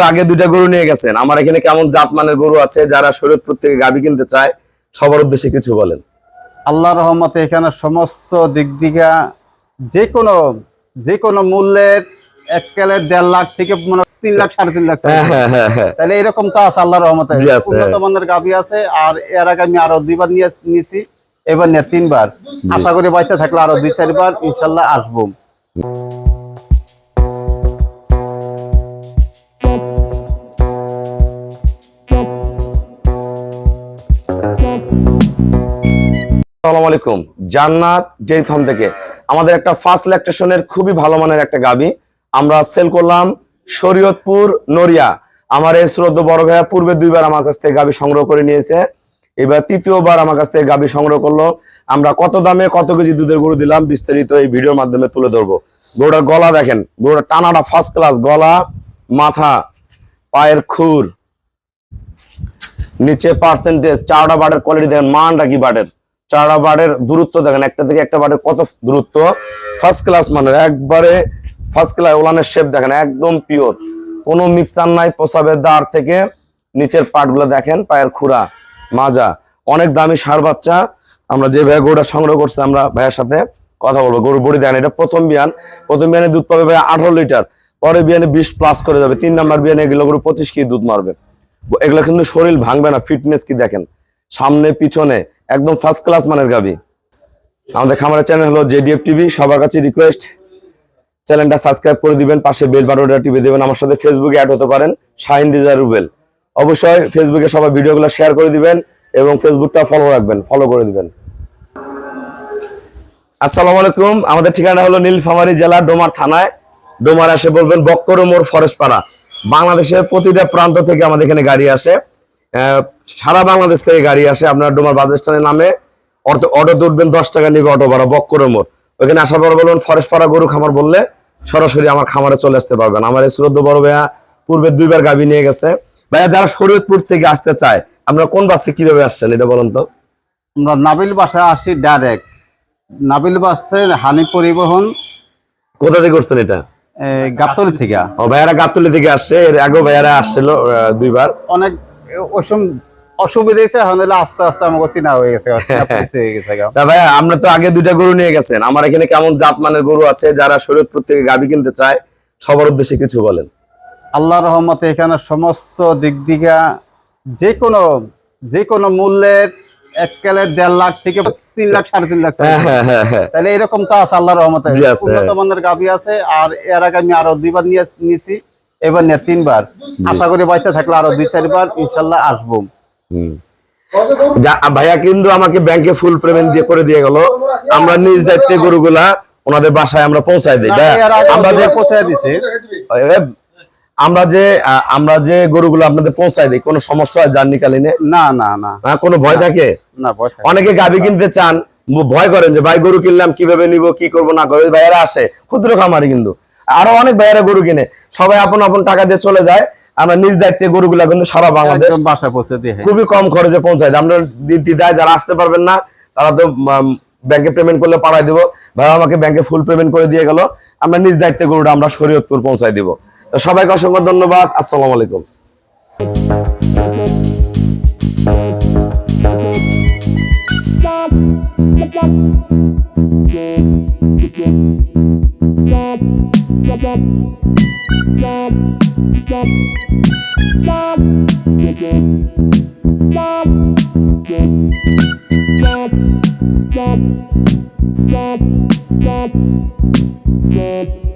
আগে দুইটা গরু নিয়ে গেছেন, আমার এখানে কেমন জাতমানের গরু আছে যারা শরীয়তপুর থেকে গাভী কিনতে চায় সবার উদ্দেশ্যে কিছু বলেন। আল্লাহর রহমতে এখানে সমস্ত দিক দিকা যে কোনো মূল্যের এককালে 1.5 লাখ থেকে 3 লাখ 3.5 লাখ। তাহলে এরকম তো আছে আল্লাহর রহমতে, উন্নত মানের গাভী আছে। আর এর আগে আমি আরো 2বার নিয়েছি, এবার নিয়ে 3বার। আশা করি বাচ্চা থাকলে আরো 2-4বার ইনশাল্লাহ আসবো। আসসালামু আলাইকুম, জান্নাত ডেইরি ফার্ম থেকে আমাদের একটা ফার্স্ট ল্যাকটেশনের খুবই ভালো মানের একটা গাভী আমরা সেল করলাম শরীয়তপুর নড়িয়া। আমার এই শ্রদ্ধ বড় ভাইয়া পূর্বে 2বার আমার কাছ থেকে গাভী সংগ্রহ করে নিয়েছে, এবার 3য়বার আমার কাছ থেকে গাভী সংগ্রহ করলো। আমরা কত দামে কত কেজি দুধের গরু দিলাম বিস্তারিত এই ভিডিওর মাধ্যমে তুলে ধরবো। গরুটার গলা দেখেন, গরুটার টানাটা ফার্স্ট ক্লাস, গলা, মাথা, পায়ের খুর, নিচে পার্সেন্টেজ, চারটা বাটের কোয়ালিটি দেখেন, মানটা কি বাটের, চারটা বাটের দূরত্ব দেখেন, একটা থেকে একটা বাটের কত দূরত্ব, ফার্স্ট ক্লাস মানের, একবারে ফার্স্ট ক্লাস। ওলানের শেপ দেখেন একদম পিওর, কোনো মিক্সার নাই। প্রসাবের দাঁড় থেকে নিচের পার্টগুলো দেখেন, পায়ের খুরা, মাজা, অনেক দামি সার বাচ্চা। আমরা যে ভাইয়া গরুটা সংগ্রহ করছি আমরা ভাইয়ের সাথে কথা বলবো। গরু বড়ি দেখেন, এটা প্রথম বিয়ানে দুধ পাবে ভাইয়া 18 লিটার, পরে বিয়ানে 20 প্লাস করে যাবে। 3 নাম্বার বিয়ানে এগুলো গরু 25 কেজি দুধ মারবে। এগুলো কিন্তু শরীর ভাঙবে না, ফিটনেস কি দেখেন, সামনে পিছনে একদম ফার্স্ট ক্লাস মানের গাভী। আমাদের খামারের চ্যানেল হলো জেডিএফ টিভি। সবার কাছে রিকোয়েস্ট, চ্যানেলটা সাবস্ক্রাইব করে দিবেন, পাশে বেল বাটনটা টিপে দিবেন। আমার সাথে ফেসবুকে অ্যাড হতে পারেন, শাহিন রেজা রুবেল। অবশ্যই ফেসবুকে সবাই ভিডিওগুলো শেয়ার করে দিবেন এবং ফেসবুকটা ফলো রাখবেন, ফলো করে দিবেন। আসসালামু আলাইকুম, আমাদের ঠিকানা হলো নীলফামারী জেলা ডোমার থানায়। ডোমার এসে বলবেন বক্কর মোড়, ফরেস্ট পাড়া। বাংলাদেশের প্রতিটা প্রান্ত থেকে আমাদের এখানে গাড়ি আসে, সারা বাংলাদেশ থেকে গাড়ি আসে। আপনার ডোমার বাস স্ট্যান্ডে নামে অটো উঠবেন, 10 টাকা নিবে অটো ভাড়া, বক্কর মোড়। ওইখানে আসার পর বলবেন ফরেস্ট পাড়া গরু খামার বললে সরাসরি আমার খামারে চলে আসতে পারবেন। আমার এই শ্রদ্ধ বড় ভাইয়া পূর্বে 2বার গাভী নিয়ে গেছে। ভাইয়া যারা শরীয়তপুর থেকে আসতে চায়, আমরা কোন বাসে কিভাবে আসছেন এটা বলেন তো। আমরা নাবিল বাসে আসি ডাইরেক্ট, নাবিল বাসে হানি পরিবহন। কোথা থেকে করছেন এটা? গাবতলী থেকে। ও ভাইয়ারা গাবতলী থেকে আসছে, এর আগে ভাইয়ারা আসছিল 2বার। অনেক অসুবিধা হয়েছে, আস্তে আস্তে আমাকে চিনা হয়ে গেছে। ভাইয়া আমরা তো আগে 2টা গরু নিয়ে গেছেন, আমার এখানে কেমন জাতমানের গরু আছে যারা শরীয়তপুর থেকে গাভী কিনতে চায় সবার উদ্দেশ্যে কিছু বলেন। আল্লাহর রহমতে এখানে সমস্ত দিক দিকা যে কোনো মূল্যের এককালে 1.5 লাখ থেকে 3 লাখ 3.5 লাখ। তাহলে এরকম তো আছে আল্লাহর রহমতে, উন্নত মানের গাভী আছে। আর এর আগে আমি আরো 2বার নিয়েছি, এবার নিয়ে 3বার। আশা করি বাচ্চা থাকলে আরো 2-4বার ইনশাল্লাহ আসবো। ভাইয়া কিন্তু আমাকে ব্যাংকে ফুল পেমেন্ট দিয়ে গেল। আমরা নিজ দায়িত্বে গরুগুলা ওনাদের বাসায় আমরা পৌঁছায় দিই। আমরা যে পৌঁছায় দিছি, আমরা যে গরুগুলো আপনাদের পৌঁছায় দিই, কোনো সমস্যা হয় জার্নিকালীনে? না না না, কোনো ভয় থাকে না? অনেকে গাভী কিনতে চান, ভয় করেন যে ভাই গরু কিনলাম কিভাবে নিব, কি করবো না করবো। ভাইয়ারা আসে, ক্ষুদ্র খামারি কিন্তু আরো অনেক ভাইয়ারা গরু কিনে, সবাই আপন আপন টাকা দিয়ে চলে যায়। আমরা নিজ দায়িত্বে গরুগুলা কিন্তু সারা বাংলাদেশ বাসা পৌঁছে দিই, খুবই কম খরচে পৌঁছায় দিই। আমরা দিদায় যারা আসতে পারবেন না তারা তো ব্যাংকে পেমেন্ট করলে পাঠাই দিব। ভাই আমাকে ব্যাংকে ফুল পেমেন্ট করে দিয়ে গেল, আমরা নিজ দায়িত্বে গরুটা আমরা শরীয়তপুর পৌঁছায় দিব। তো সবাইকে অসংখ্য ধন্যবাদ। আসসালামু আলাইকুম। Stop.